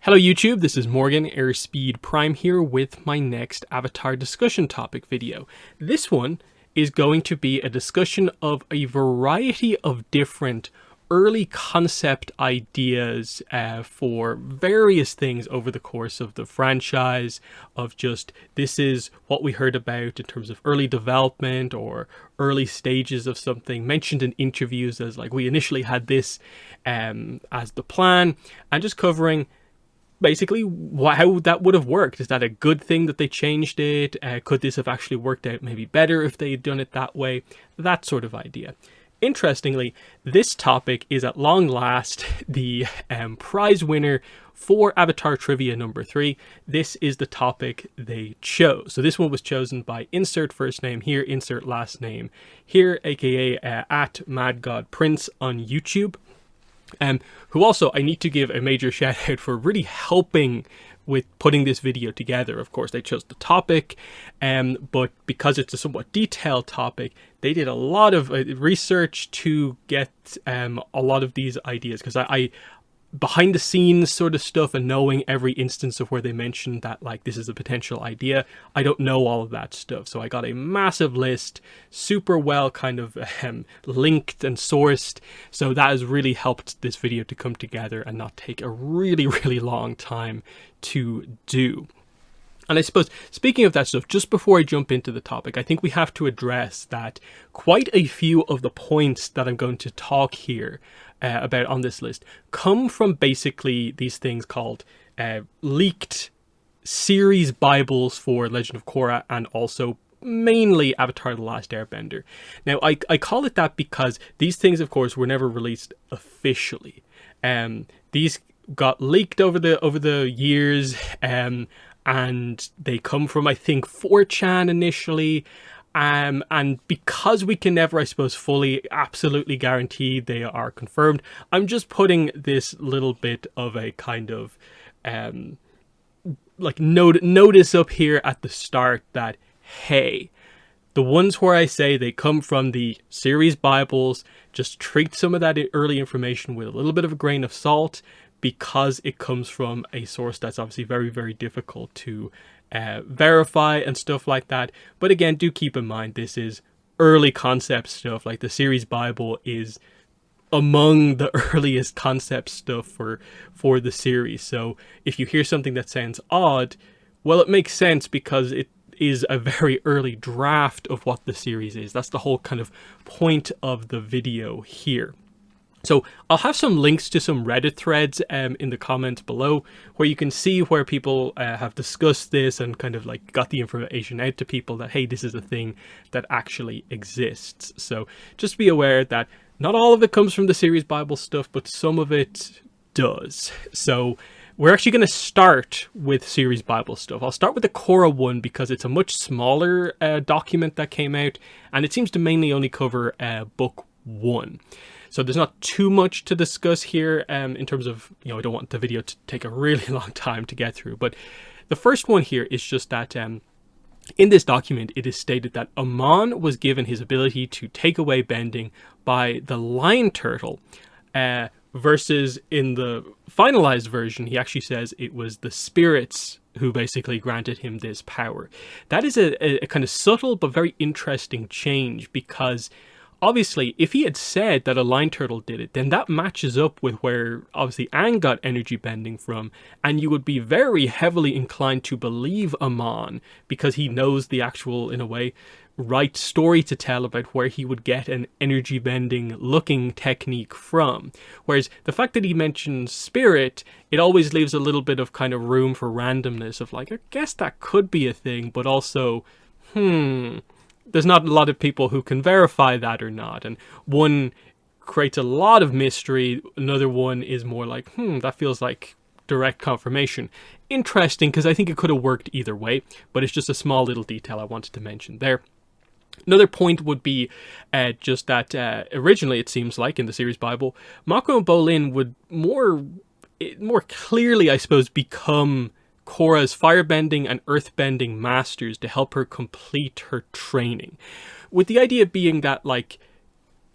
Hello YouTube, this is Morgan, Airspeed Prime here with my next Avatar discussion topic video. This one is going to be a discussion of a variety of different early concept ideas for various things over the course of the franchise, of just this is what we heard about in terms of early development or early stages of something, mentioned in interviews as like we initially had this as the plan, and just covering basically how that would have worked. Is that a good thing that they changed it? Could this have actually worked out maybe better if they had done it that way? That sort of idea. Interestingly, this topic is at long last the prize winner for Avatar Trivia number 3. This is the topic they chose. So this one was chosen by insert first name here, insert last name here, aka at MadGodPrince on YouTube. Who also I need to give a major shout out for really helping with putting this video together. Of course, they chose the topic, but because it's a somewhat detailed topic, they did a lot of research to get a lot of these ideas, because I behind the scenes sort of stuff and knowing every instance of where they mentioned that like this is a potential idea, I don't know all of that stuff. So I got a massive list, super well kind of linked and sourced, so that has really helped this video to come together and not take a really long time to do. And I suppose, speaking of that stuff, just before I jump into the topic, I think we have to address that quite a few of the points that I'm going to talk here about on this list come from basically these things called leaked series Bibles for Legend of Korra, and also mainly Avatar The Last Airbender. Now, I call it that because these things, of course, were never released officially. These got leaked over the years, and they come from, I think, 4chan initially. And because we can never, I suppose, fully absolutely guarantee they are confirmed, I'm just putting this little bit of a kind of like notice up here at the start that, hey, the ones where I say they come from the series Bibles, just treat some of that early information with a little bit of a grain of salt, because it comes from a source that's obviously very difficult to verify and stuff like that. But again, do keep in mind this is early concept stuff. Like the series Bible is among the earliest concept stuff for the series. So if you hear something that sounds odd, well, it makes sense because it is a very early draft of what the series is. That's the whole kind of point of the video here. So I'll have some links to some Reddit threads in the comments below, where you can see where people have discussed this and kind of like got the information out to people that, hey, this is a thing that actually exists. So just be aware that not all of it comes from the series Bible stuff, but some of it does. So we're actually going to start with series Bible stuff. I'll start with the Korra one because it's a much smaller document that came out, and it seems to mainly only cover book 1. So there's not too much to discuss here in terms of, I don't want the video to take a really long time to get through. But the first one here is just that in this document, it is stated that Amon was given his ability to take away bending by the lion turtle, versus in the finalized version, he actually says it was the spirits who basically granted him this power. That is a kind of subtle but very interesting change, because obviously, if he had said that a lion turtle did it, then that matches up with where obviously Aang got energy bending from, and you would be very heavily inclined to believe Amon, because he knows the actual, in a way, right story to tell about where he would get an energy bending looking technique from. Whereas the fact that he mentions spirit, it always leaves a little bit of kind of room for randomness of like, I guess that could be a thing, but also, there's not a lot of people who can verify that or not. And one creates a lot of mystery. Another one is more like, that feels like direct confirmation. Interesting, because I think it could have worked either way, but it's just a small little detail I wanted to mention there. Another point would be just that originally it seems like in the series Bible, Mako and Bolin would more clearly, I suppose, become Korra's firebending and earthbending masters to help her complete her training. With the idea being that, like,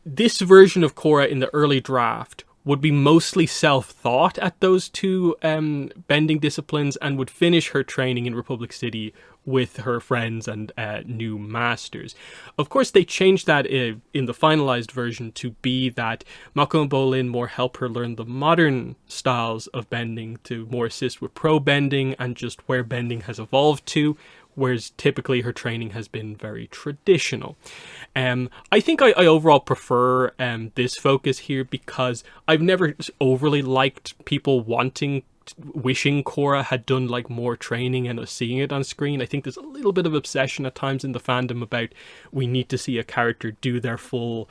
this version of Korra in the early draft would be mostly self-taught at those two bending disciplines, and would finish her training in Republic City with her friends and new masters. Of course, they changed that in the finalized version to be that Mako and Bolin more help her learn the modern styles of bending to more assist with pro bending and just where bending has evolved to, whereas typically her training has been very traditional. I think I overall prefer this focus here, because I've never overly liked people wishing Korra had done like more training and us seeing it on screen. I think there's a little bit of obsession at times in the fandom about we need to see a character do their full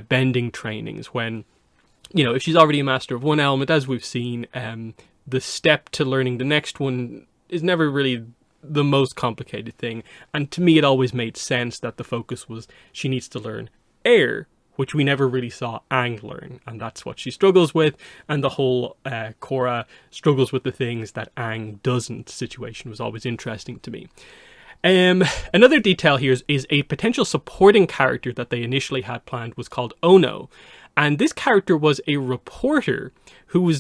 bending trainings, when, you know, if she's already a master of one element, as we've seen, the step to learning the next one is never really the most complicated thing. And to me, it always made sense that the focus was she needs to learn air, which we never really saw Aang learn, and that's what she struggles with, and the whole Korra struggles with the things that Aang doesn't situation was always interesting to me. Another detail here is a potential supporting character that they initially had planned was called Ono, and this character was a reporter who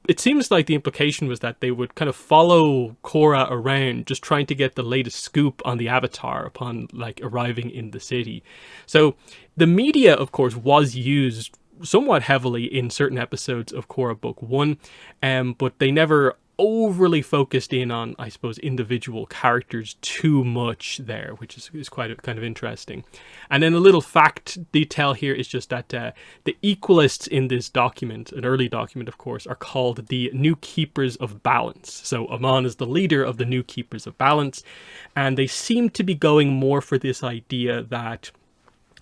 it seems like the implication was that they would kind of follow Korra around, just trying to get the latest scoop on the Avatar upon like arriving in the city. So the media, of course, was used somewhat heavily in certain episodes of Korra Book 1, but they never overly focused in on, I suppose, individual characters too much there, which is quite kind of interesting. And then a little fact detail here is just that the equalists in this document, an early document of course, are called the New Keepers of Balance. So Amon is the leader of the New Keepers of Balance, and they seem to be going more for this idea that,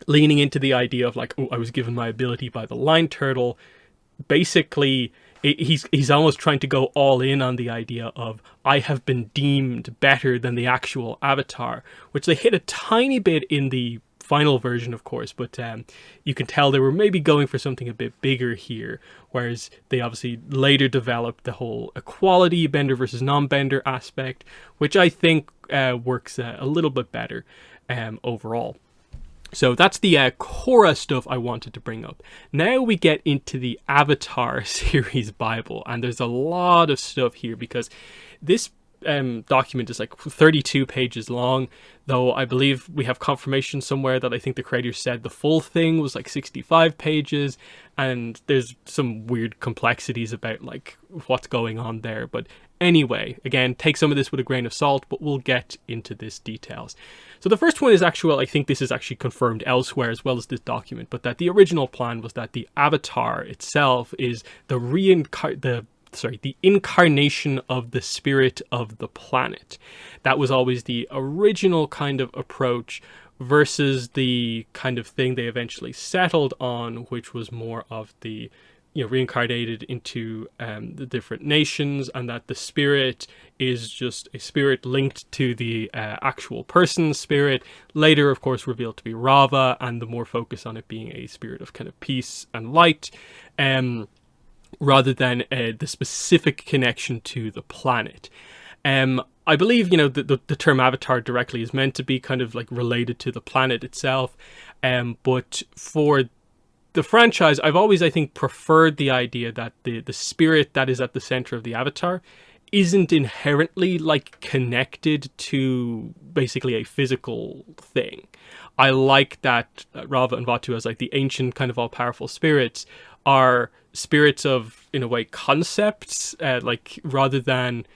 leaning into the idea of like, oh, I was given my ability by the Line Turtle. Basically, he's almost trying to go all in on the idea of I have been deemed better than the actual Avatar, which they hit a tiny bit in the final version, of course, but you can tell they were maybe going for something a bit bigger here, whereas they obviously later developed the whole equality, bender versus non-bender aspect, which I think works a little bit better overall. So that's the Korra stuff I wanted to bring up. Now we get into the Avatar series Bible, and there's a lot of stuff here because this document is like 32 pages long, though I believe we have confirmation somewhere that I think the creators said the full thing was like 65 pages, and there's some weird complexities about like what's going on there. But anyway, again, take some of this with a grain of salt, but we'll get into this details. So the first one is actual, I think this is actually confirmed elsewhere as well as this document, but that the original plan was that the Avatar itself is the incarnation of the spirit of the planet. That was always the original kind of approach versus the kind of thing they eventually settled on, which was more of the, you know, reincarnated into the different nations, and that the spirit is just a spirit linked to the actual person's spirit, later of course revealed to be Rava, and the more focus on it being a spirit of kind of peace and light, rather than the specific connection to the planet. I believe, you know, the term Avatar directly is meant to be kind of like related to the planet itself, but for the franchise, I've always, I think, preferred the idea that the spirit that is at the center of the Avatar isn't inherently like connected to basically a physical thing. I like that Rava and Vatu, as like the ancient kind of all-powerful spirits, are spirits of, in a way, concepts, like rather than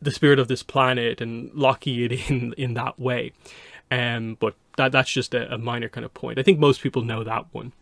the spirit of this planet and locking it in that way. But that's just a minor kind of point. I think most people know that one.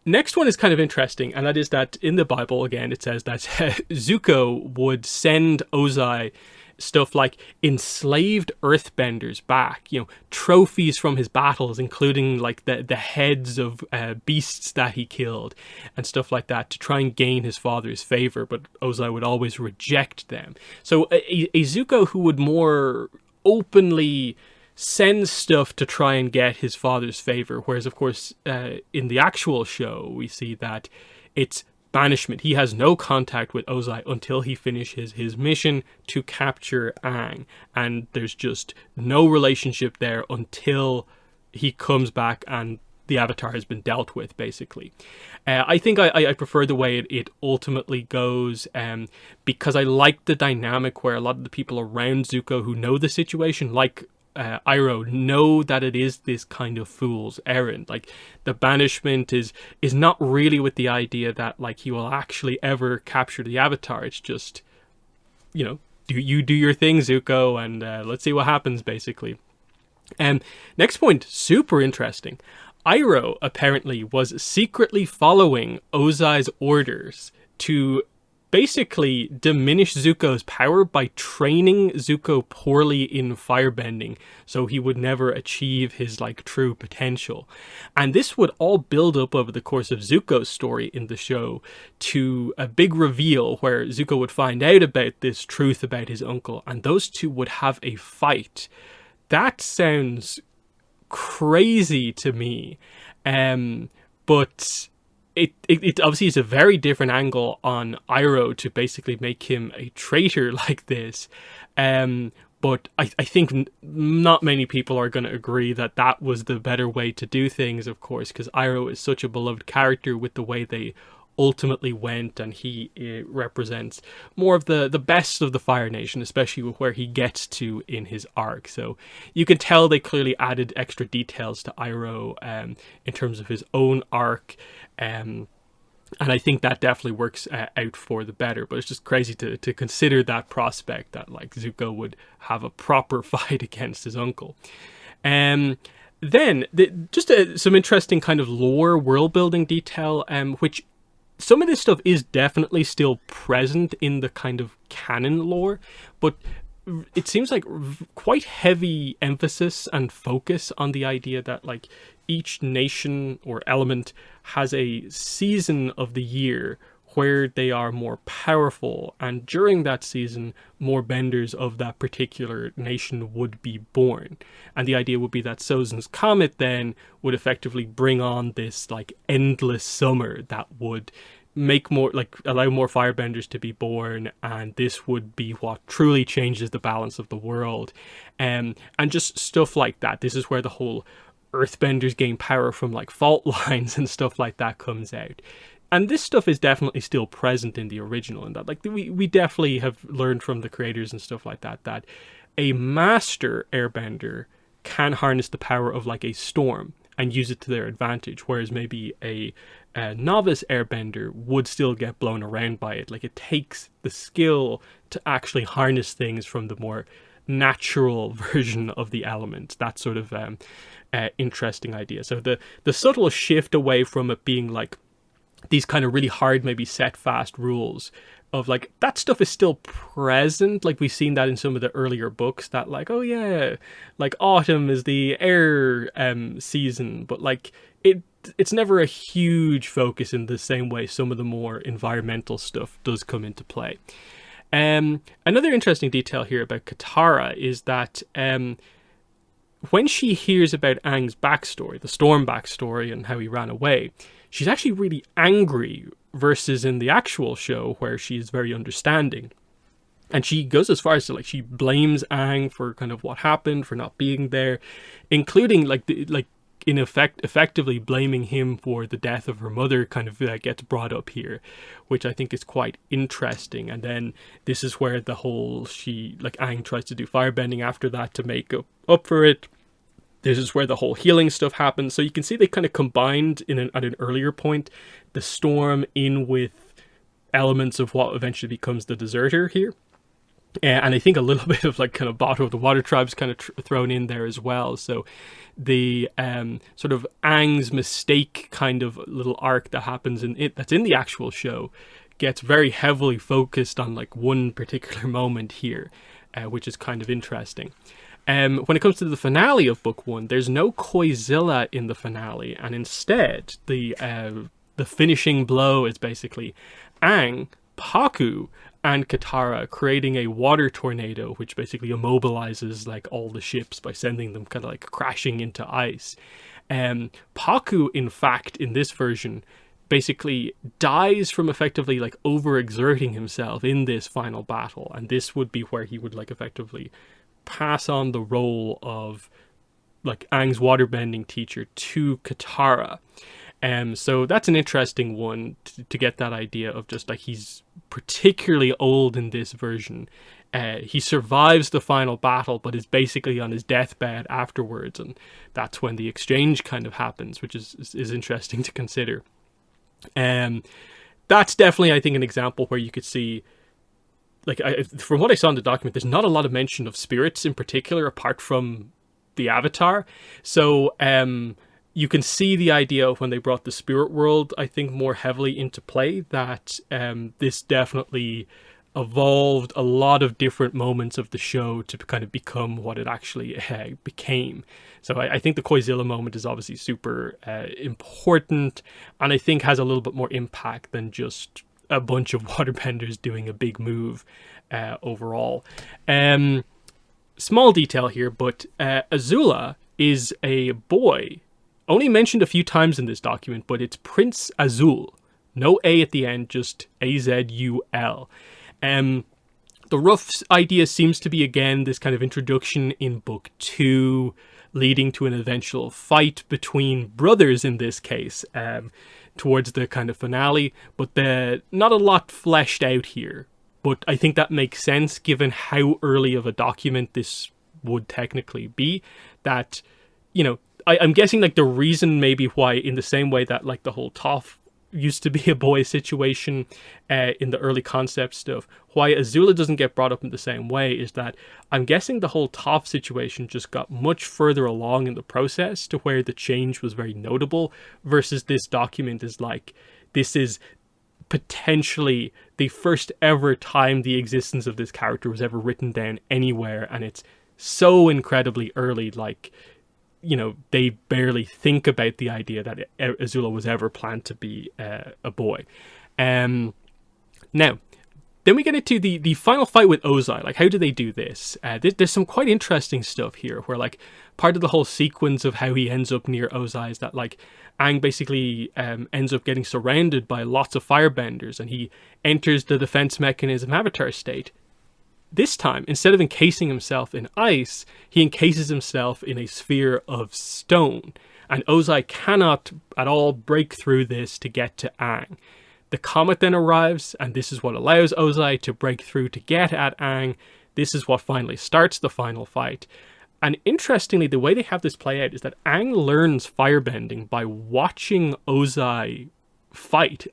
Next one is kind of interesting, and that is that in the Bible, again, it says that Zuko would send Ozai stuff like enslaved earthbenders back, you know, trophies from his battles, including like the heads of beasts that he killed and stuff like that, to try and gain his father's favor, but Ozai would always reject them. So a Zuko who would more openly send stuff to try and get his father's favor, whereas of course in the actual show we see that it's banishment. He has no contact with Ozai until he finishes his mission to capture Aang, and there's just no relationship there until he comes back and the Avatar has been dealt with, basically. I think I prefer the way it ultimately goes, because I like the dynamic where a lot of the people around Zuko who know the situation, like Iroh, know that it is this kind of fool's errand. Like, the banishment is not really with the idea that like he will actually ever capture the Avatar. It's just, do your thing, Zuko, and let's see what happens, basically. Next point, super interesting. Iroh apparently was secretly following Ozai's orders to basically diminish Zuko's power by training Zuko poorly in firebending, so he would never achieve his like true potential. And this would all build up over the course of Zuko's story in the show to a big reveal where Zuko would find out about this truth about his uncle, and those two would have a fight. That sounds crazy to me, but it obviously is a very different angle on Iroh to basically make him a traitor like this, but I think not many people are going to agree that that was the better way to do things, of course, because Iroh is such a beloved character with the way they ultimately went, and he represents more of the best of the Fire Nation, especially with where he gets to in his arc. So you can tell they clearly added extra details to Iroh in terms of his own arc, and I think that definitely works out for the better. But it's just crazy to consider that prospect, that like Zuko would have a proper fight against his uncle. Then some interesting kind of lore world building detail, which some of this stuff is definitely still present in the kind of canon lore, but it seems like quite heavy emphasis and focus on the idea that like each nation or element has a season of the year where they are more powerful, and during that season more benders of that particular nation would be born. And the idea would be that Sozin's Comet then would effectively bring on this like endless summer that would make more, like, allow more firebenders to be born, and this would be what truly changes the balance of the world, and just stuff like that. This is where the whole earthbenders gain power from like fault lines and stuff like that comes out. And this stuff is definitely still present in the original, and that like we definitely have learned from the creators and stuff like that that a master airbender can harness the power of like a storm and use it to their advantage, whereas maybe a novice airbender would still get blown around by it. Like, it takes the skill to actually harness things from the more natural version of the element. That sort of interesting idea. So the subtle shift away from it being like these kind of really hard, maybe set fast rules of like that stuff is still present. Like, we've seen that in some of the earlier books, that like, oh yeah, like autumn is the air season, but like it's never a huge focus in the same way some of the more environmental stuff does come into play. Another interesting detail here about Katara is that when she hears about Aang's backstory, the Storm backstory and how he ran away, she's actually really angry, versus in the actual show where she is very understanding. And she goes as far as to like, she blames Aang for kind of what happened, for not being there, including in effectively blaming him for the death of her mother kind of gets brought up here, which I think is quite interesting. And then this is where the whole, Aang tries to do firebending after that to make up for it. This is where the whole healing stuff happens. So you can see they kind of combined at an earlier point the storm in with elements of what eventually becomes the deserter here. And I think a little bit of like kind of Bottom of the Water Tribes kind of thrown in there as well. So the sort of Aang's mistake kind of little arc that happens in it, that's in the actual show, gets very heavily focused on like one particular moment here, which is kind of interesting. When it comes to the finale of Book 1, there's no Koizilla in the finale, and instead the finishing blow is basically Aang, Pakku, and Katara creating a water tornado, which basically immobilizes like all the ships by sending them kind of like crashing into ice. Pakku, in fact, in this version, basically dies from effectively like overexerting himself in this final battle, and this would be where he would like effectively pass on the role of like Aang's waterbending teacher to Katara. So that's an interesting one to get that idea of just like he's particularly old in this version. He survives the final battle, but is basically on his deathbed afterwards, and that's when the exchange kind of happens, which is interesting to consider. That's definitely, I think, an example where you could see, like, from what I saw in the document, there's not a lot of mention of spirits in particular, apart from the Avatar. So you can see the idea of when they brought the spirit world, I think, more heavily into play, that this definitely evolved a lot of different moments of the show to kind of become what it actually became. So I think the Koizilla moment is obviously super important, and I think has a little bit more impact than just a bunch of waterbenders doing a big move overall. Small detail here, but Azula is a boy, only mentioned a few times in this document, but it's Prince Azul. No A at the end, just Azul. The rough idea seems to be, again, this kind of introduction in book 2, leading to an eventual fight between brothers in this case, towards the kind of finale, but not a lot fleshed out here. But I think that makes sense given how early of a document this would technically be, that, you know, I'm guessing like the reason maybe why, in the same way that like the whole Toph used to be a boy situation in the early concept stuff, why Azula doesn't get brought up in the same way is that I'm guessing the whole Toph situation just got much further along in the process to where the change was very notable, versus this document is like, this is potentially the first ever time the existence of this character was ever written down anywhere, and it's so incredibly early, like, you know, they barely think about the idea that Azula was ever planned to be a boy. Now, then we get into the final fight with Ozai. Like, how do they do this? There's some quite interesting stuff here, where like part of the whole sequence of how he ends up near Ozai is that like Aang basically ends up getting surrounded by lots of firebenders, and he enters the defense mechanism avatar state. This time, instead of encasing himself in ice, he encases himself in a sphere of stone, and Ozai cannot at all break through this to get to Aang. The comet then arrives, and this is what allows Ozai to break through to get at Aang. This is what finally starts the final fight. And interestingly, the way they have this play out is that Aang learns firebending by watching Ozai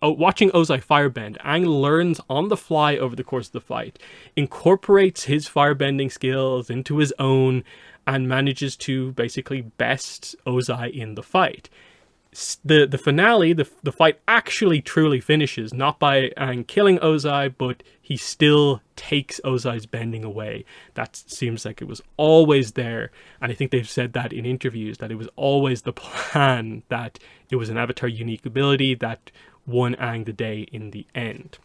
watching Ozai firebend. Aang learns on the fly over the course of the fight, incorporates his firebending skills into his own, and manages to basically best Ozai in the fight. The finale, the fight actually truly finishes, not by Aang killing Ozai, but he still takes Ozai's bending away. That seems like it was always there, and I think they've said that in interviews, that it was always the plan, that it was an Avatar unique ability that won Aang the day in the end.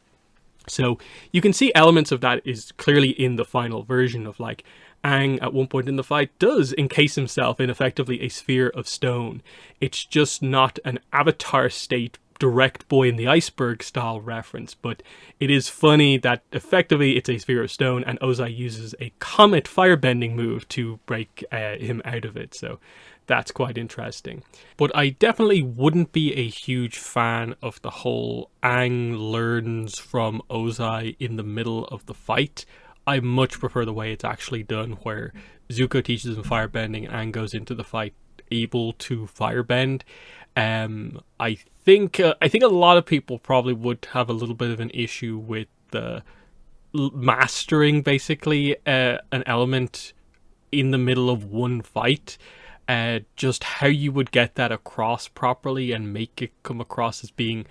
So you can see elements of that is clearly in the final version of like, Aang at one point in the fight does encase himself in effectively a sphere of stone. It's just not an Avatar state direct boy in the iceberg style reference, but it is funny that effectively it's a sphere of stone, and Ozai uses a comet firebending move to break him out of it. So that's quite interesting. But I definitely wouldn't be a huge fan of the whole Aang learns from Ozai in the middle of the fight. I much prefer the way it's actually done, where Zuko teaches him firebending and Aang goes into the fight able to firebend. I think a lot of people probably would have a little bit of an issue with the mastering basically an element in the middle of one fight. Just how you would get that across properly and make it come across as being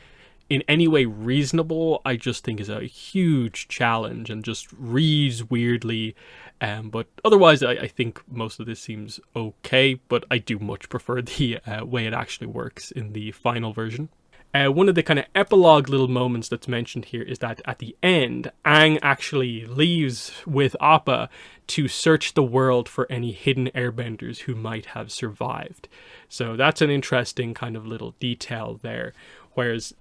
in any way reasonable, I just think is a huge challenge and just reads weirdly. But otherwise, I think most of this seems okay, but I do much prefer the way it actually works in the final version. One of the kind of epilogue little moments that's mentioned here is that at the end, Aang actually leaves with Appa to search the world for any hidden airbenders who might have survived. So that's an interesting kind of little detail there. Whereas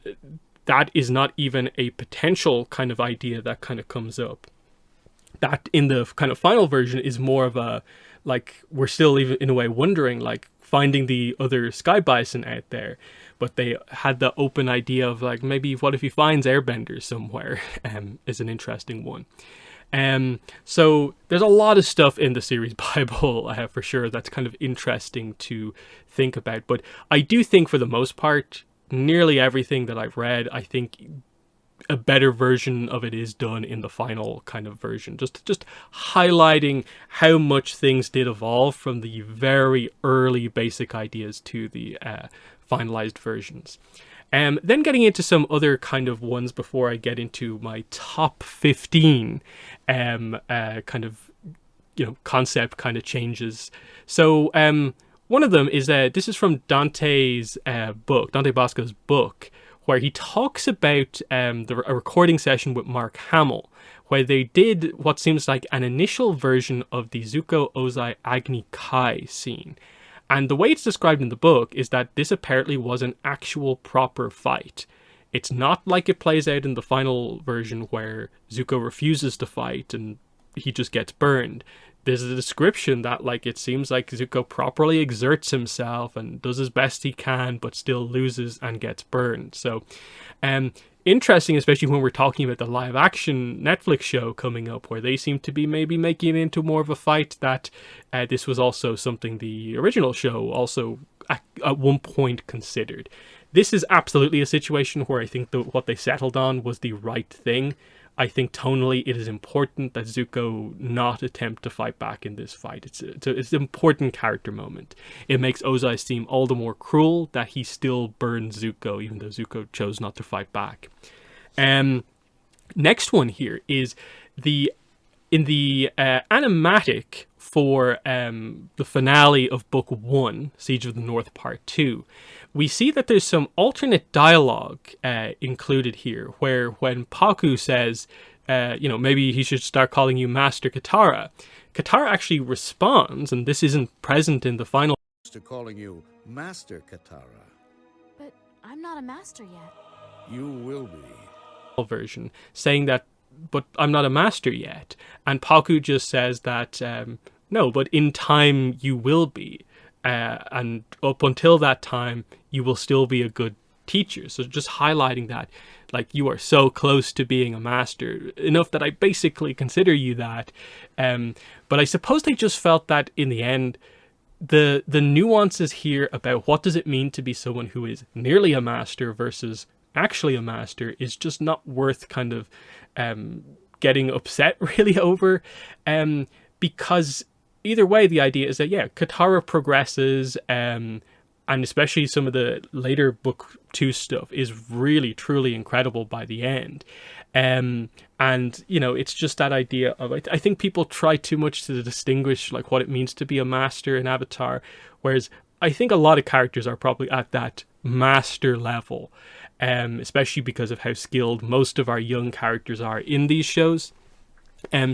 that is not even a potential kind of idea that kind of comes up. that in the kind of final version is more of a, like, we're still even in a way wondering, like, finding the other sky bison out there. But they had the open idea of, like, maybe what if he finds airbenders somewhere, is an interesting one. So there's a lot of stuff in the series Bible, for sure, that's kind of interesting to think about. But I do think for the most part, nearly everything that I've read, I think a better version of it is done in the final kind of version. Just highlighting how much things did evolve from the very early basic ideas to the finalized versions. Then getting into some other kind of ones before I get into my top 15 kind of, concept kind of changes. So one of them is, this is from Dante's book, Dante Bosco's book, where he talks about a recording session with Mark Hamill, where they did what seems like an initial version of the Zuko Ozai Agni Kai scene. And the way it's described in the book is that this apparently was an actual proper fight. It's not like it plays out in the final version where Zuko refuses to fight and he just gets burned. There's a description that, like, it seems like Zuko properly exerts himself and does his best he can, but still loses and gets burned. So, interesting, especially when we're talking about the live action Netflix show coming up, where they seem to be maybe making it into more of a fight, that this was also something the original show also at one point considered. This is absolutely a situation where I think what they settled on was the right thing. I think tonally it is important that Zuko not attempt to fight back in this fight. It's an important character moment. It makes Ozai seem all the more cruel that he still burned Zuko, even though Zuko chose not to fight back. Next one here is in the animatic for the finale of Book 1, Siege of the North Part 2, we see that there's some alternate dialogue included here, where when Paku says, maybe he should start calling you Master Katara, Katara actually responds, and this isn't present in the final. To calling you Master Katara. But I'm not a master yet. You will be. Version, saying that, but I'm not a master yet. And Paku just says that, no, but in time you will be. And up until that time, you will still be a good teacher. So just highlighting that, like, you are so close to being a master, enough that I basically consider you that. But I suppose they just felt that in the end, the nuances here about what does it mean to be someone who is nearly a master versus actually a master is just not worth kind of getting upset really over, because either way, the idea is that, yeah, Katara progresses, and especially some of the later Book 2 stuff is really, truly incredible by the end. And, it's just that idea of, I think people try too much to distinguish, like, what it means to be a master in Avatar, whereas I think a lot of characters are probably at that master level, especially because of how skilled most of our young characters are in these shows.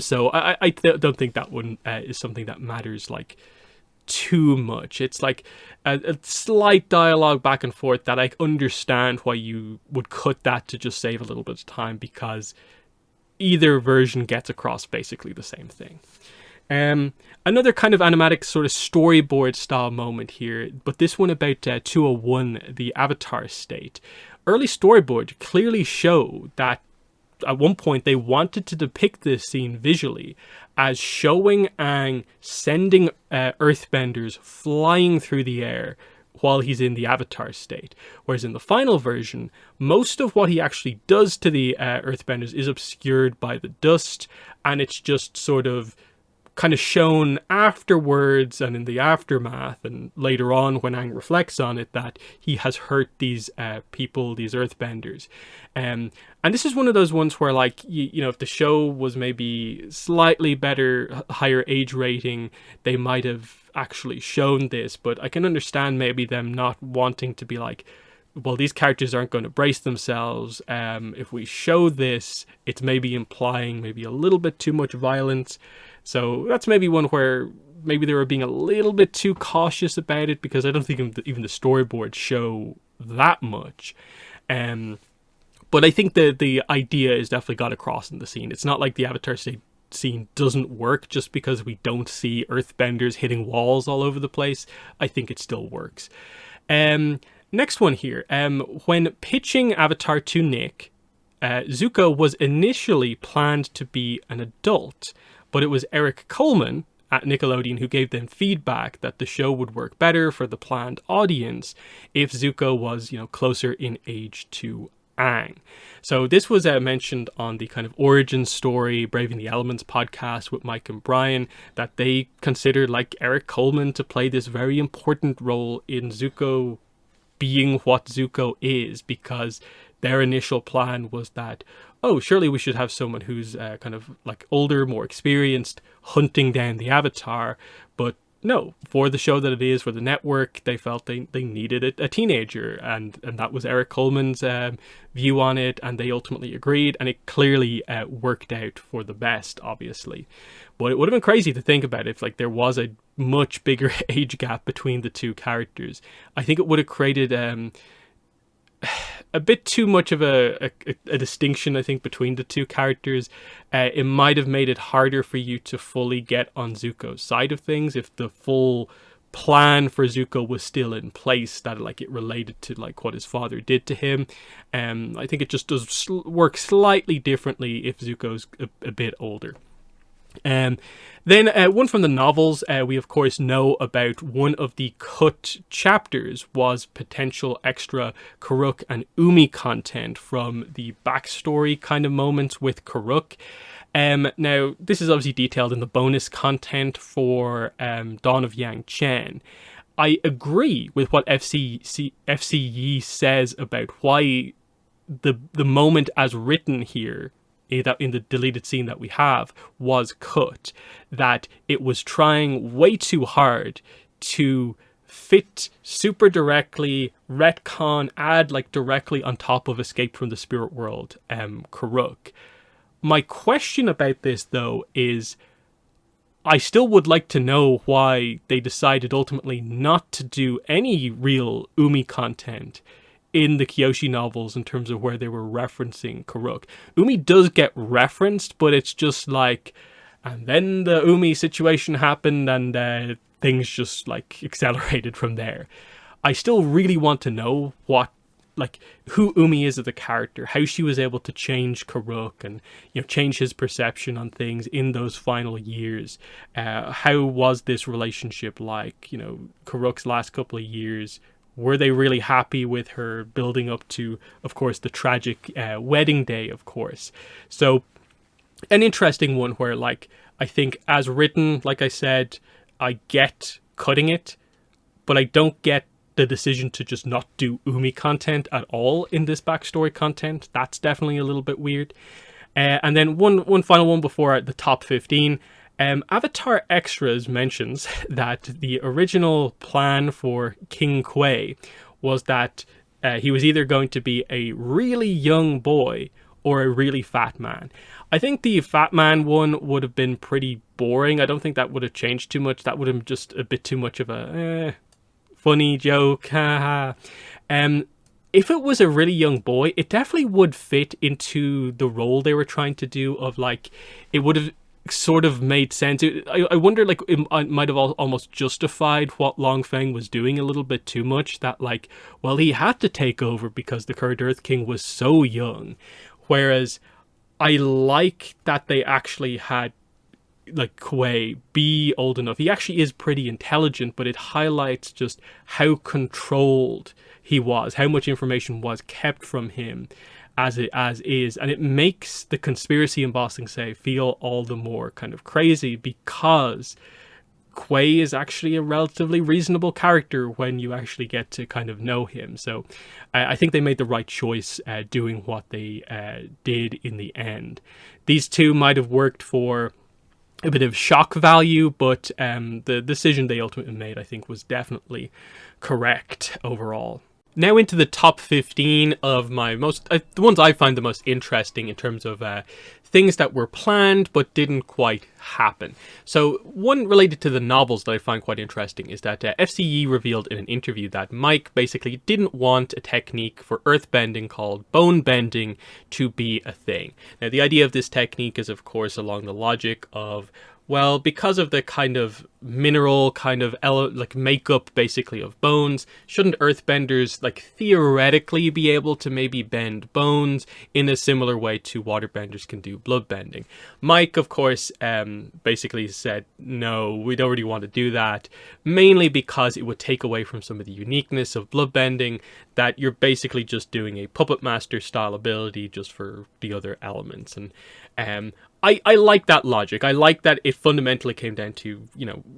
So I don't think that one is something that matters, like, too much. It's like a slight dialogue back and forth that I understand why you would cut that to just save a little bit of time, because either version gets across basically the same thing. Another kind of animatic sort of storyboard style moment here, but this one about 201, the Avatar state. Early storyboard clearly show that at one point they wanted to depict this scene visually as showing Aang sending earthbenders flying through the air while he's in the Avatar state. Whereas in the final version, most of what he actually does to the earthbenders is obscured by the dust, and it's just sort of kind of shown afterwards and in the aftermath and later on when Aang reflects on it that he has hurt these people, these earthbenders. And this is one of those ones where, like, if the show was maybe slightly better, higher age rating, they might have actually shown this, but I can understand maybe them not wanting to be like, well, these characters aren't going to brace themselves. If we show this, it's maybe implying maybe a little bit too much violence. So that's maybe one where maybe they were being a little bit too cautious about it, because I don't think even the storyboards show that much. But I think the idea is definitely got across in the scene. It's not like the Avatar state scene doesn't work just because we don't see earthbenders hitting walls all over the place, I think it still works. Next one here. When pitching Avatar to Nick, Zuko was initially planned to be an adult, but it was Eric Coleman at Nickelodeon who gave them feedback that the show would work better for the planned audience if Zuko was, closer in age to Aang. So this was mentioned on the kind of origin story Braving the Elements podcast with Mike and Brian, that they considered like Eric Coleman to play this very important role in Zuko being what Zuko is, because their initial plan was that, oh, surely we should have someone who's kind of like older, more experienced, hunting down the Avatar. But no, for the show that it is, for the network, they felt they needed a teenager. And that was Eric Coleman's view on it. And they ultimately agreed. And it clearly worked out for the best, obviously. But it would have been crazy to think about if like there was a much bigger age gap between the two characters. I think it would have created a bit too much of a distinction, I think, between the two characters. It might have made it harder for you to fully get on Zuko's side of things if the full plan for Zuko was still in place, that like it related to like what his father did to him. I think it just does work slightly differently if Zuko's a bit older. Then one from the novels, we of course know about one of the cut chapters was potential extra Karuk and Umi content from the backstory kind of moments with Karuk. Now, this is obviously detailed in the bonus content for Dawn of Yang Chen. I agree with what FCE says about why the moment as written here in the deleted scene that we have was cut, that it was trying way too hard to fit super directly, retcon, add like directly on top of Escape from the Spirit World, Karuk. My question about this though is, I still would like to know why they decided ultimately not to do any real Umi content in the Kyoshi novels in terms of where they were referencing Karuk. Umi does get referenced, but it's just like, and then the Umi situation happened and things just like accelerated from there. I still really want to know who Umi is as a character, how she was able to change Karuk and change his perception on things in those final years. How was this relationship like? Karuk's last couple of years, were they really happy with her building up to, of course, the tragic wedding day, of course? So an interesting one where, like, I think as written, like I said, I get cutting it, but I don't get the decision to just not do Umi content at all in this backstory content. That's definitely a little bit weird. And then one final one before the top 15. Avatar Extras mentions that the original plan for King Kwei was that he was either going to be a really young boy or a really fat man. I think the fat man one would have been pretty boring. I don't think that would have changed too much. That would have been just a bit too much of a funny joke. If it was a really young boy, it definitely would fit into the role they were trying to do of like, it would have sort of made sense. I wonder, like, it might have almost justified what Long Feng was doing a little bit too much, that like, well, he had to take over because the current Earth King was so young. Whereas I like that they actually had like Kwei be old enough. He actually is pretty intelligent, but it highlights just how controlled he was, how much information was kept from him as is, and it makes the conspiracy in Ba Sing Se feel all the more kind of crazy, because Kwei is actually a relatively reasonable character when you actually get to kind of know him. So I think they made the right choice doing what they did in the end. These two might have worked for a bit of shock value, but the decision they ultimately made, I think, was definitely correct overall. Now into the top 15 of my the ones I find the most interesting in terms of things that were planned but didn't quite happen. So one related to the novels that I find quite interesting is that FCE revealed in an interview that Mike basically didn't want a technique for earthbending called bone bending to be a thing. Now the idea of this technique is of course along the logic of, well, because of the kind of mineral kind of like makeup basically of bones, shouldn't earthbenders like theoretically be able to maybe bend bones in a similar way to waterbenders can do blood bending? Mike, of course, basically said, no, we don't really want to do that, mainly because it would take away from some of the uniqueness of blood bending, that you're basically just doing a puppet master style ability just for the other elements. And I like that logic. I like that it fundamentally came down to,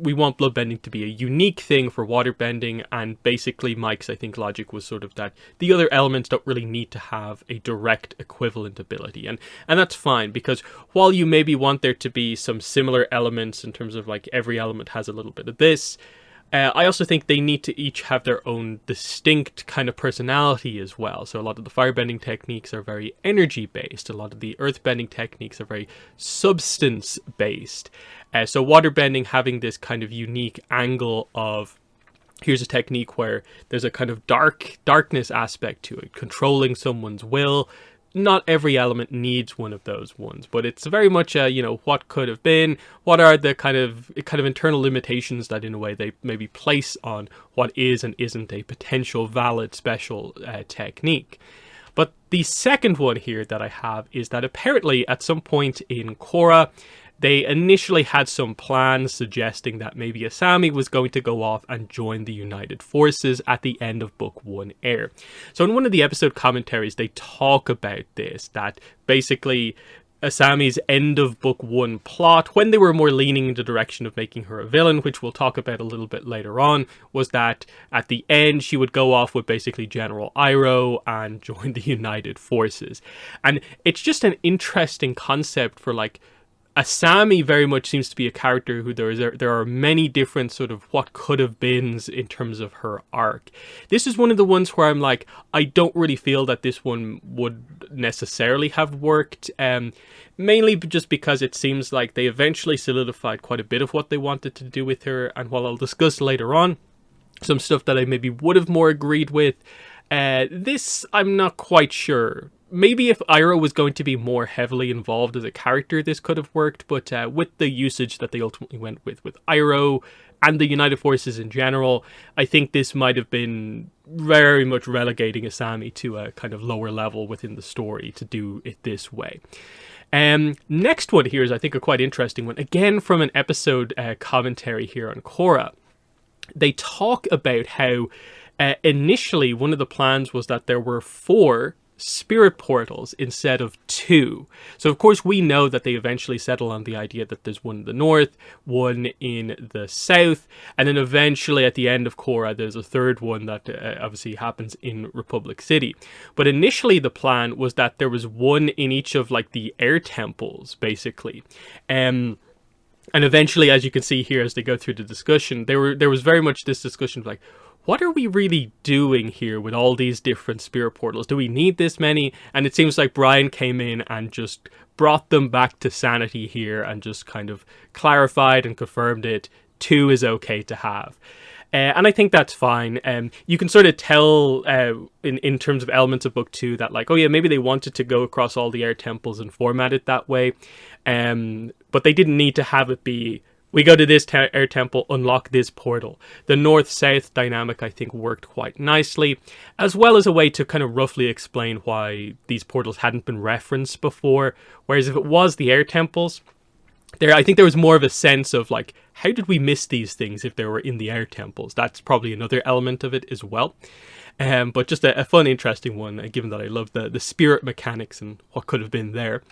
we want bloodbending to be a unique thing for waterbending, and basically Mike's, I think, logic was sort of that the other elements don't really need to have a direct equivalent ability. And that's fine, because while you maybe want there to be some similar elements in terms of like every element has a little bit of this, I also think they need to each have their own distinct kind of personality as well. So a lot of the firebending techniques are very energy-based. A lot of the earthbending techniques are very substance-based. So waterbending having this kind of unique angle of, here's a technique where there's a kind of darkness aspect to it, controlling someone's will. Not every element needs one of those ones, but it's very much what could have been, what are the kind of internal limitations that in a way they maybe place on what is and isn't a potential valid special technique. But the second one here that I have is that apparently at some point in Korra, they initially had some plans suggesting that maybe Asami was going to go off and join the United Forces at the end of Book 1 Air. So in one of the episode commentaries, they talk about this, that basically Asami's end of Book 1 plot, when they were more leaning in the direction of making her a villain, which we'll talk about a little bit later on, was that at the end she would go off with basically General Iroh and join the United Forces. And it's just an interesting concept for like, Asami very much seems to be a character who there are many different sort of what could have beens in terms of her arc. This is one of the ones where I'm like, I don't really feel that this one would necessarily have worked, mainly just because it seems like they eventually solidified quite a bit of what they wanted to do with her, and while I'll discuss later on some stuff that I maybe would have more agreed with, this I'm not quite sure. Maybe if Iroh was going to be more heavily involved as a character, this could have worked, but with the usage that they ultimately went with Iroh and the United Forces in general, I think this might have been very much relegating Asami to a kind of lower level within the story to do it this way. Next one here is, I think, a quite interesting one, again from an episode commentary here on Korra. They talk about how initially one of the plans was that there were 4 spirit portals instead of 2. So of course we know that they eventually settle on the idea that there's one in the north, one in the south, and then eventually at the end of Korra there's a third one that obviously happens in Republic City. But initially the plan was that there was one in each of like the air temples basically. And eventually, as you can see here as they go through the discussion, there was very much this discussion of like, what are we really doing here with all these different spirit portals? Do we need this many? And it seems like Brian came in and just brought them back to sanity here and just kind of clarified and confirmed it. 2 is okay to have. And I think that's fine. You can sort of tell in terms of elements of Book 2 that like, oh yeah, maybe they wanted to go across all the air temples and format it that way. But they didn't need to have it be, we go to this air temple, unlock this portal. The north-south dynamic, I think, worked quite nicely, as well as a way to kind of roughly explain why these portals hadn't been referenced before. Whereas if it was the air temples, I think there was more of a sense of like, how did we miss these things if they were in the air temples? That's probably another element of it as well. But just a fun, interesting one, given that I love the spirit mechanics and what could have been there.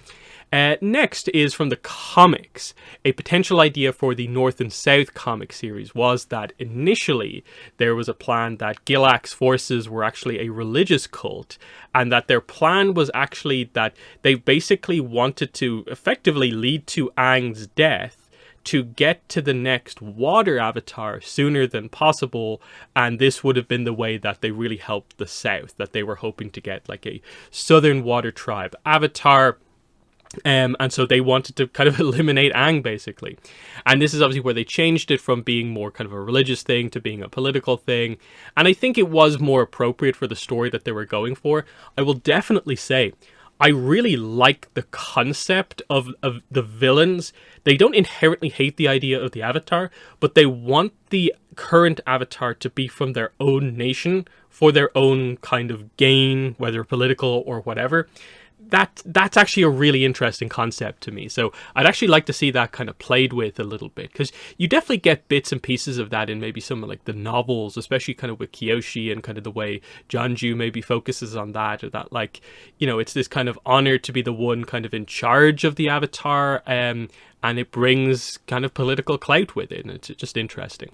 Next is from the comics. A potential idea for the North and South comic series was that initially there was a plan that Gilak's forces were actually a religious cult, and that their plan was actually that they basically wanted to effectively lead to Aang's death to get to the next water avatar sooner than possible, and this would have been the way that they really helped the South, that they were hoping to get like a southern water tribe avatar. And so they wanted to kind of eliminate Aang, basically. And this is obviously where they changed it from being more kind of a religious thing to being a political thing. And I think it was more appropriate for the story that they were going for. I will definitely say, I really like the concept of the villains. They don't inherently hate the idea of the Avatar, but they want the current Avatar to be from their own nation for their own kind of gain, whether political or whatever. That's actually a really interesting concept to me. So I'd actually like to see that kind of played with a little bit, because you definitely get bits and pieces of that in maybe some of like the novels, especially kind of with Kyoshi and kind of the way Janju maybe focuses on that, or that, like, you know, it's this kind of honor to be the one kind of in charge of the Avatar, and it brings kind of political clout with it, and it's just interesting.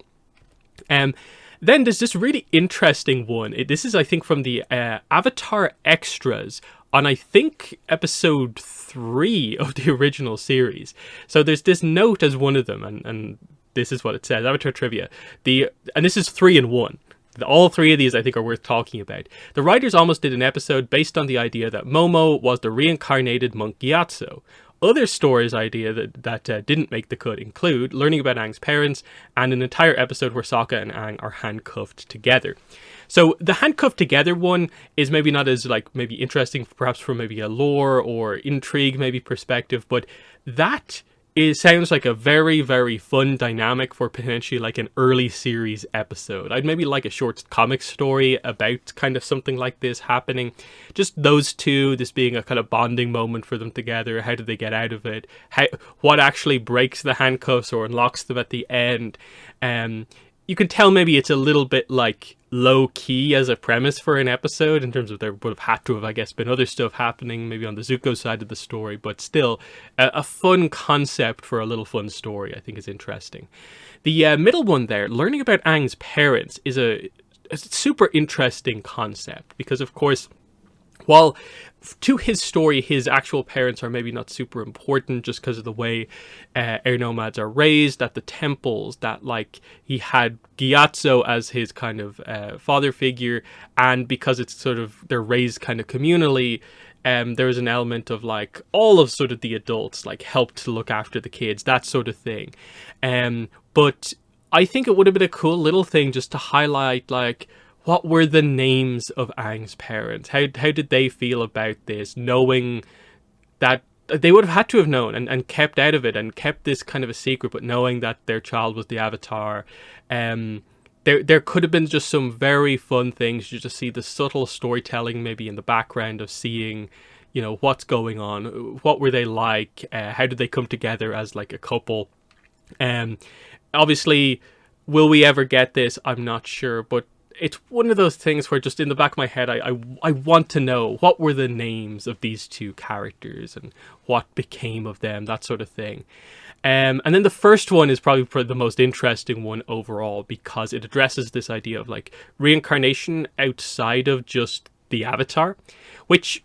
Then there's this really interesting one. This is, I think, from the Avatar Extras on, I think, episode 3 of the original series. So there's this note as one of them, and this is what it says, Avatar Trivia. And this is 3 in 1. All 3 of these, I think, are worth talking about. The writers almost did an episode based on the idea that Momo was the reincarnated monk Gyatso. Other stories idea that didn't make the cut include learning about Aang's parents and an entire episode where Sokka and Aang are handcuffed together. So the handcuffed together one is maybe not as like maybe interesting perhaps from maybe a lore or intrigue maybe perspective, but that sounds like a very, very fun dynamic for potentially like an early series episode. I'd maybe like a short comic story about kind of something like this happening. Just those two, this being a kind of bonding moment for them together. How do they get out of it? What actually breaks the handcuffs or unlocks them at the end? You can tell maybe it's a little bit like low key as a premise for an episode, in terms of there would have had to have, I guess, been other stuff happening maybe on the Zuko side of the story, but still a fun concept for a little fun story I think is interesting. The middle one there, learning about Aang's parents, is a super interesting concept, because of course, while to his story, his actual parents are maybe not super important just because of the way air nomads are raised at the temples, that like he had Gyatso as his kind of father figure, and because it's sort of they're raised kind of communally, there's an element of like all of sort of the adults like help to look after the kids, that sort of thing. But I think it would have been a cool little thing just to highlight like, what were the names of Aang's parents? How did they feel about this, knowing that they would have had to have known and kept out of it and kept this kind of a secret, but knowing that their child was the Avatar? There could have been just some very fun things. You just see the subtle storytelling maybe in the background of seeing, you know, what's going on, what were they like, how did they come together as like a couple. Obviously, will we ever get this? I'm not sure, but it's one of those things where just in the back of my head, I want to know what were the names of these two characters and what became of them, that sort of thing. And then the first one is probably the most interesting one overall, because it addresses this idea of like reincarnation outside of just the Avatar, which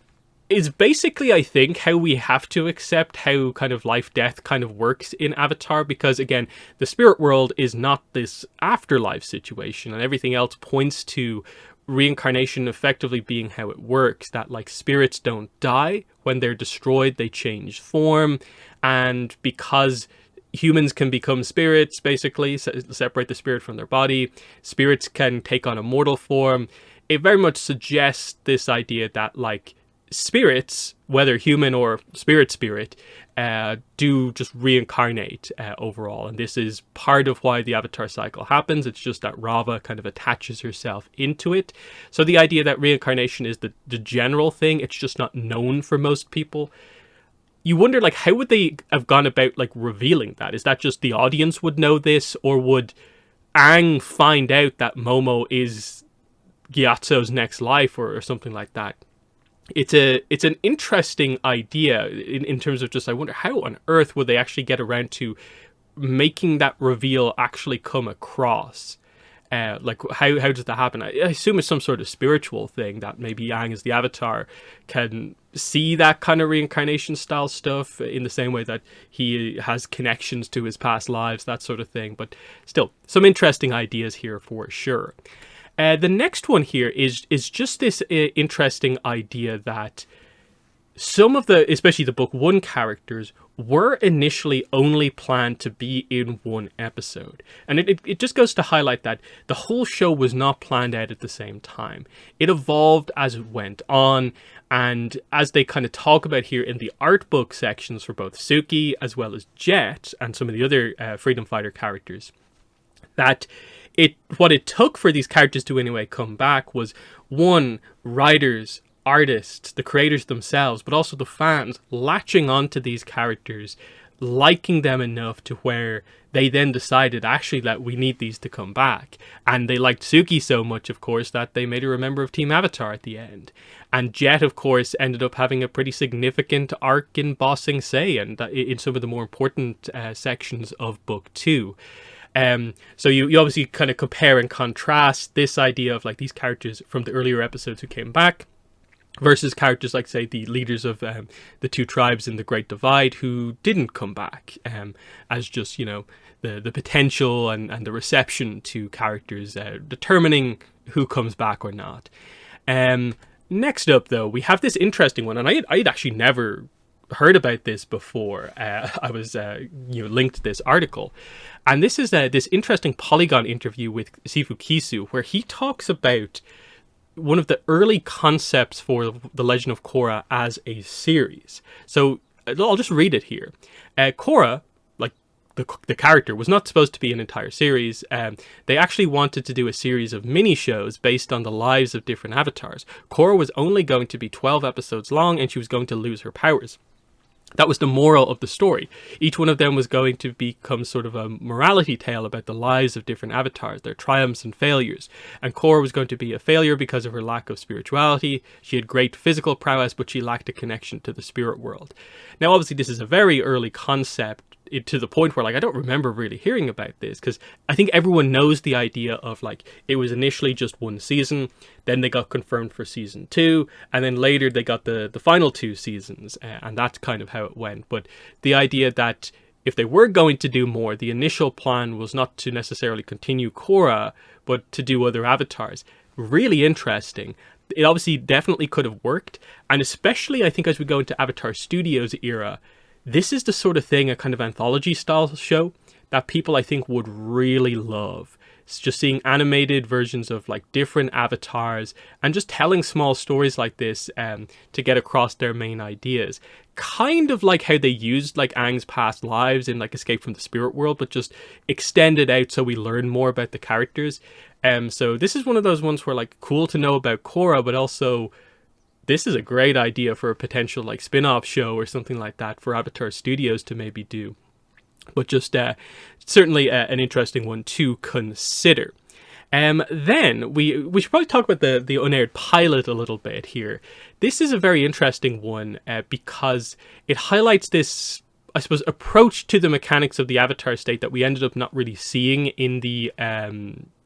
is basically, I think, how we have to accept how kind of life-death kind of works in Avatar, because again, the spirit world is not this afterlife situation, and everything else points to reincarnation effectively being how it works, that like spirits don't die. When they're destroyed, they change form, and because humans can become spirits, basically, separate the spirit from their body, spirits can take on a mortal form. It very much suggests this idea that like spirits, whether human or spirit, do just reincarnate overall. And this is part of why the Avatar cycle happens. It's just that Rava kind of attaches herself into it. So the idea that reincarnation is the general thing, it's just not known for most people. You wonder, like, how would they have gone about, like, revealing that? Is that just the audience would know this? Or would Aang find out that Momo is Gyatso's next life or something like that? It's an interesting idea in terms of just, I wonder how on earth would they actually get around to making that reveal actually come across? Like, how does that happen? I assume it's some sort of spiritual thing, that maybe Aang as the Avatar can see that kind of reincarnation style stuff in the same way that he has connections to his past lives, that sort of thing. But still, some interesting ideas here for sure. The next one here is just this interesting idea that some of the, especially the book one characters, were initially only planned to be in one episode. And it just goes to highlight that the whole show was not planned out at the same time. It evolved as it went on, and as they kind of talk about here in the art book sections for both Suki as well as Jet and some of the other freedom fighter characters, that what it took for these characters to anyway come back was, one, writers, artists, the creators themselves, but also the fans latching onto these characters, liking them enough to where they then decided actually that we need these to come back. And they liked Suki so much, of course, that they made her a member of Team Avatar at the end. And Jet, of course, ended up having a pretty significant arc in bossing Sei and in some of the more important sections of book 2. So you obviously kind of compare and contrast this idea of like these characters from the earlier episodes who came back versus characters like, say, the leaders of the two tribes in the Great Divide who didn't come back, as just, you know, the potential and the reception to characters determining who comes back or not. Next up, though, we have this interesting one, and I'd actually never heard about this before. I was linked to this article, and this is this interesting Polygon interview with Sifu Kisu, where he talks about one of the early concepts for The Legend of Korra as a series. So I'll just read it here. Korra, like the character, was not supposed to be an entire series. They actually wanted to do a series of mini shows based on the lives of different avatars. Korra was only going to be 12 episodes long, and she was going to lose her powers. That was the moral of the story. Each one of them was going to become sort of a morality tale about the lives of different avatars, their triumphs and failures. And Korra was going to be a failure because of her lack of spirituality. She had great physical prowess, but she lacked a connection to the spirit world. Now, obviously, this is a very early concept, to the point where, like, I don't remember really hearing about this, because I think everyone knows the idea of, like, it was initially just one season, then they got confirmed for season 2, and then later they got the final 2 seasons, and that's kind of how it went. But the idea that if they were going to do more, the initial plan was not to necessarily continue Korra, but to do other avatars. Really interesting. It obviously definitely could have worked, and especially I think as we go into Avatar Studios era, this is the sort of thing, a kind of anthology style show, that people I think would really love. It's just seeing animated versions of like different avatars and just telling small stories like this to get across their main ideas. Kind of like how they used like Aang's past lives in like Escape from the Spirit World, but just extended out so we learn more about the characters. So this is one of those ones where like cool to know about Korra, but also this is a great idea for a potential like spin-off show or something like that for Avatar Studios to maybe do. But just certainly an interesting one to consider. Then we should probably talk about the unaired pilot a little bit here. This is a very interesting one because it highlights this, I suppose, approach to the mechanics of the Avatar state that we ended up not really seeing in the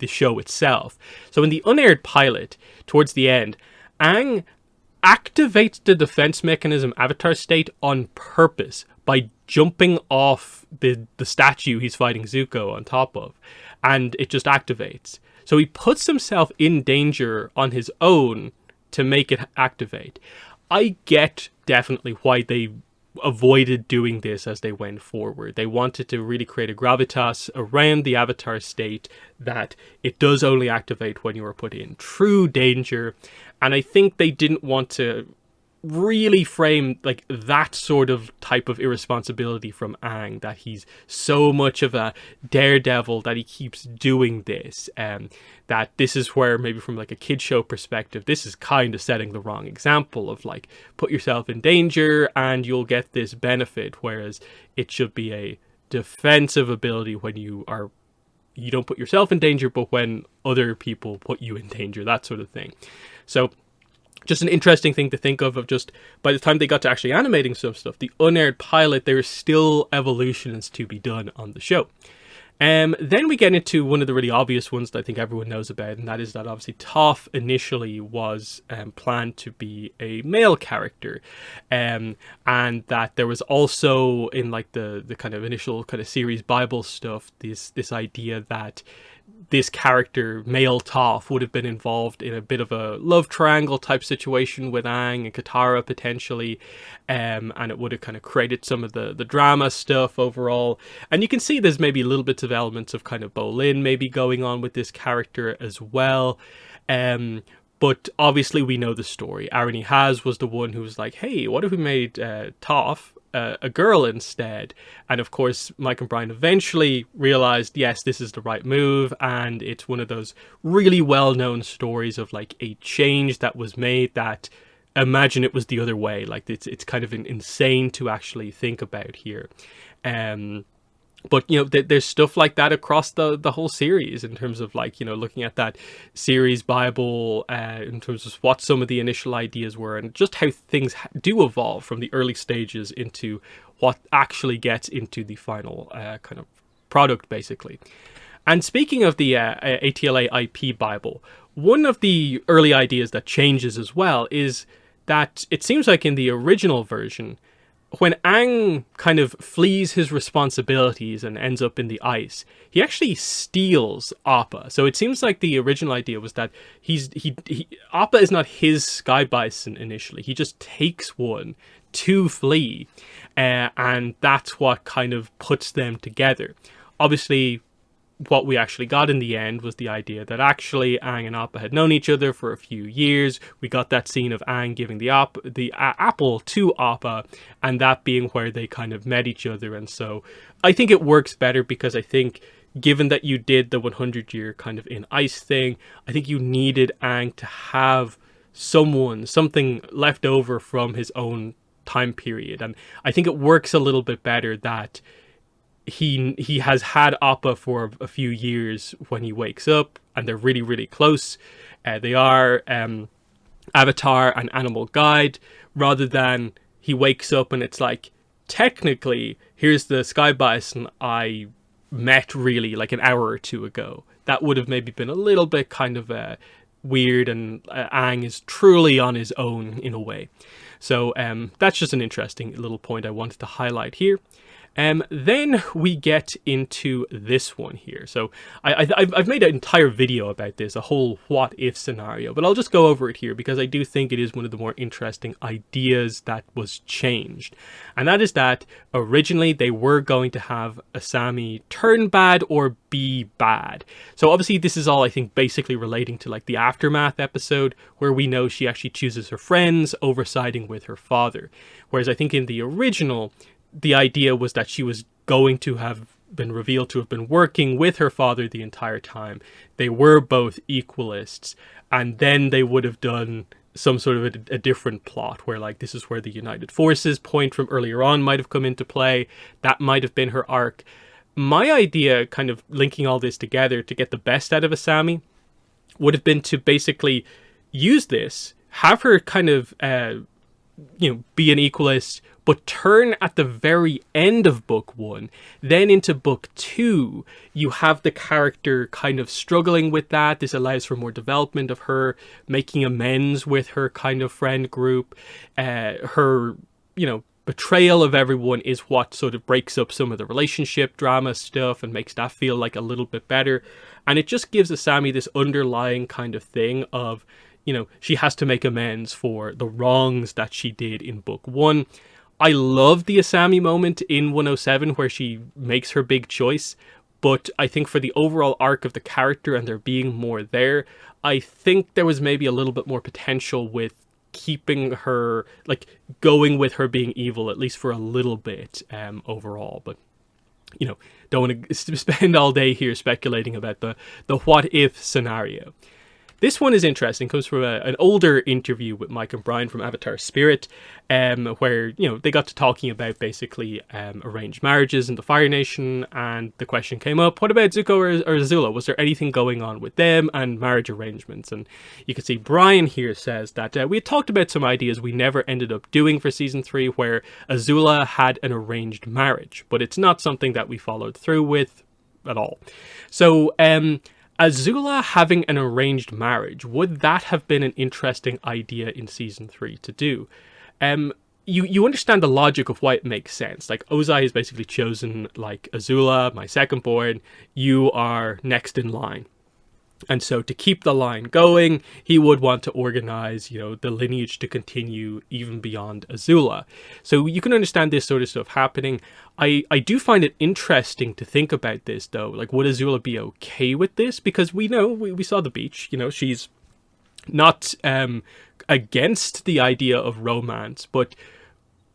show itself. So in the unaired pilot, towards the end, Aang activates the defense mechanism Avatar state on purpose by jumping off the statue he's fighting Zuko on top of, and it just activates. So he puts himself in danger on his own to make it activate. I get definitely why they avoided doing this as they went forward. They wanted to really create a gravitas around the Avatar state that it does only activate when you are put in true danger. And I think they didn't want to really frame like that sort of type of irresponsibility from Aang, that he's so much of a daredevil that he keeps doing this, that this is where maybe from like a kid show perspective, this is kind of setting the wrong example of like put yourself in danger and you'll get this benefit, whereas it should be a defensive ability when you don't put yourself in danger, but when other people put you in danger, that sort of thing. So just an interesting thing to think of just by the time they got to actually animating some stuff, the unaired pilot, there is still evolutions to be done on the show. Then we get into one of the really obvious ones that I think everyone knows about, and that is that obviously Toph initially was planned to be a male character, and that there was also in like the kind of initial kind of series Bible stuff this idea that this character, male Toph, would have been involved in a bit of a love triangle type situation with Aang and Katara potentially, and it would have kind of created some of the drama stuff overall. And you can see there's maybe little bits of elements of kind of Bolin maybe going on with this character as well. But obviously we know the story. Arani Haz was the one who was like, hey, what if we made Toph a girl instead? And of course Mike and Brian eventually realized, yes, this is the right move, and it's one of those really well-known stories of like a change that was made that, imagine it was the other way. Like it's kind of insane to actually think about here. But, you know, there's stuff like that across the whole series in terms of like, you know, looking at that series Bible in terms of what some of the initial ideas were and just how things do evolve from the early stages into what actually gets into the final kind of product, basically. And speaking of the ATLA IP Bible, one of the early ideas that changes as well is that it seems like in the original version, when Aang kind of flees his responsibilities and ends up in the ice, he actually steals Appa. So it seems like the original idea was that Appa is not his sky bison initially. He just takes one to flee, and that's what kind of puts them together. Obviously, what we actually got in the end was the idea that actually Aang and Appa had known each other for a few years. We got that scene of Aang giving the apple to Appa, and that being where they kind of met each other. And so I think it works better because I think given that you did the 100-year kind of in ice thing, I think you needed Aang to have something left over from his own time period. And I think it works a little bit better that he has had Appa for a few years when he wakes up, and they're really, really close. They are Avatar and Animal Guide, rather than he wakes up and it's like, technically, here's the Sky Bison I met really like an hour or two ago. That would have maybe been a little bit kind of weird, and Aang is truly on his own in a way. So that's just an interesting little point I wanted to highlight here. Then we get into this one here. So I've made an entire video about this, a whole what if scenario, but I'll just go over it here because I do think it is one of the more interesting ideas that was changed. And that is that originally they were going to have Asami turn bad or be bad. So obviously this is all, I think, basically relating to like the Aftermath episode where we know she actually chooses her friends over siding with her father. Whereas I think in the original, the idea was that she was going to have been revealed to have been working with her father the entire time. They were both equalists, and then they would have done some sort of a different plot where like this is where the United Forces point from earlier on might have come into play. That might have been her arc. My idea, kind of linking all this together to get the best out of Asami, would have been to basically use this, have her kind of be an equalist, but turn at the very end of book 1. Then into book 2, you have the character kind of struggling with that. This allows for more development of her making amends with her kind of friend group. Her, betrayal of everyone is what sort of breaks up some of the relationship drama stuff and makes that feel like a little bit better. And it just gives Asami this underlying kind of thing of, she has to make amends for the wrongs that she did in book 1. I love the Asami moment in 107 where she makes her big choice, but I think for the overall arc of the character and there being more there, I think there was maybe a little bit more potential with keeping her, like going with her being evil, at least for a little bit overall. But, don't want to spend all day here speculating about the what if scenario. This one is interesting. It comes from an older interview with Mike and Brian from Avatar Spirit, where, they got to talking about basically arranged marriages in the Fire Nation, and the question came up, what about Zuko or Azula? Was there anything going on with them and marriage arrangements? And you can see Brian here says that we had talked about some ideas we never ended up doing for season 3 where Azula had an arranged marriage, but it's not something that we followed through with. at all. So, Azula having an arranged marriage, would that have been an interesting idea in season 3 to do? You understand the logic of why it makes sense. Like, Ozai is basically chosen, like, Azula, my second born, you are next in line. And so to keep the line going, he would want to organize, the lineage to continue even beyond Azula. So you can understand this sort of stuff happening. I do find it interesting to think about this, though. Like, would Azula be okay with this? Because we know, we saw the beach, she's not against the idea of romance, but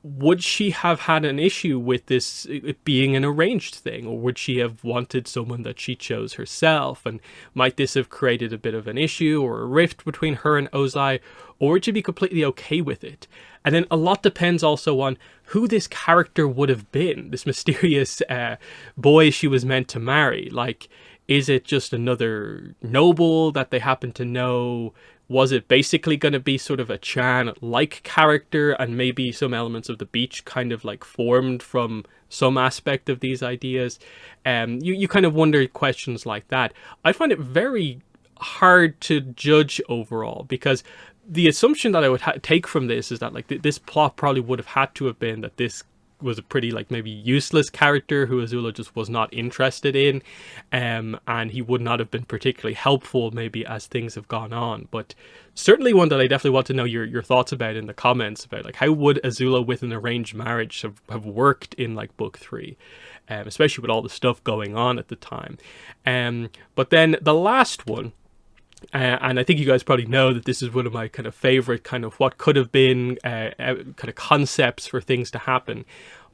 would she have had an issue with this it being an arranged thing, or would she have wanted someone that she chose herself? And might this have created a bit of an issue or a rift between her and Ozai, or would she be completely okay with it? And then a lot depends also on who this character would have been, this mysterious boy she was meant to marry. Like, is it just another noble that they happen to know? Was it basically going to be sort of a Chan-like character, and maybe some elements of the beach kind of like formed from some aspect of these ideas? You kind of wonder questions like that. I find it very hard to judge overall, because the assumption that I would take from this is that like this plot probably would have had to have been that this was a pretty like maybe useless character who Azula just was not interested in, and he would not have been particularly helpful maybe as things have gone on. But certainly one that I definitely want to know your thoughts about in the comments, about like how would Azula with an arranged marriage have worked in like book 3, especially with all the stuff going on at the time. But then the last one, and I think you guys probably know that this is one of my kind of favorite kind of what could have been kind of concepts for things to happen.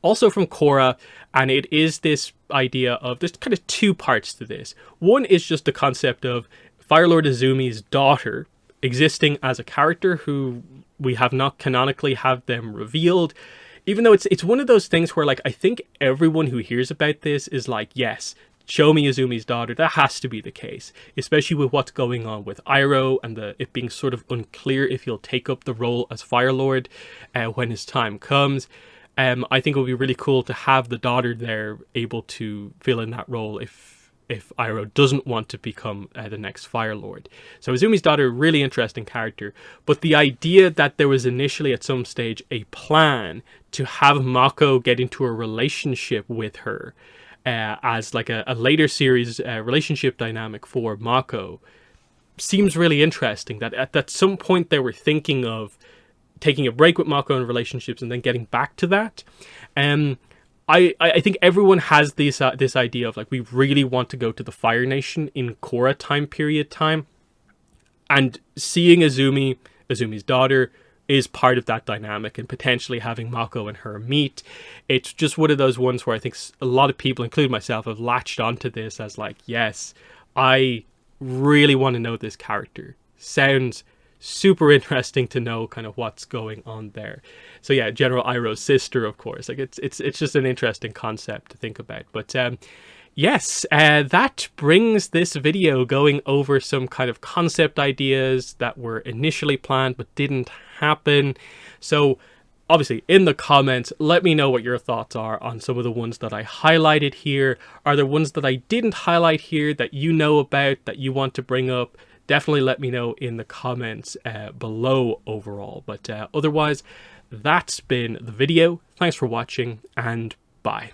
Also from Korra, and it is this idea of, there's kind of 2 parts to this. One is just the concept of Fire Lord Izumi's daughter existing as a character who we have not canonically have them revealed. Even though it's one of those things where like I think everyone who hears about this is like, yes, show me Izumi's daughter. That has to be the case, especially with what's going on with Iroh and it being sort of unclear if he'll take up the role as Fire Lord when his time comes. I think it would be really cool to have the daughter there able to fill in that role if Iroh doesn't want to become the next Fire Lord. So Izumi's daughter, really interesting character. But the idea that there was initially at some stage a plan to have Mako get into a relationship with her, as like a later series relationship dynamic for Mako, seems really interesting. That at some point they were thinking of taking a break with Mako in relationships and then getting back to that. I think everyone has this idea of like, we really want to go to the Fire Nation in Korra time, and seeing Izumi's daughter is part of that dynamic, and potentially having Mako and her meet. It's just one of those ones where I think a lot of people, including myself, have latched onto this as like, yes, I really want to know this character. Sounds super interesting to know kind of what's going on there. So yeah, General Iroh's sister, of course. Like it's just an interesting concept to think about. But yes, that brings this video going over some kind of concept ideas that were initially planned but didn't happen. So obviously in the comments, let me know what your thoughts are on some of the ones that I highlighted here. Are there ones that I didn't highlight here that you know about, that you want to bring up? Definitely let me know in the comments below overall. But otherwise, that's been the video. Thanks for watching, and bye.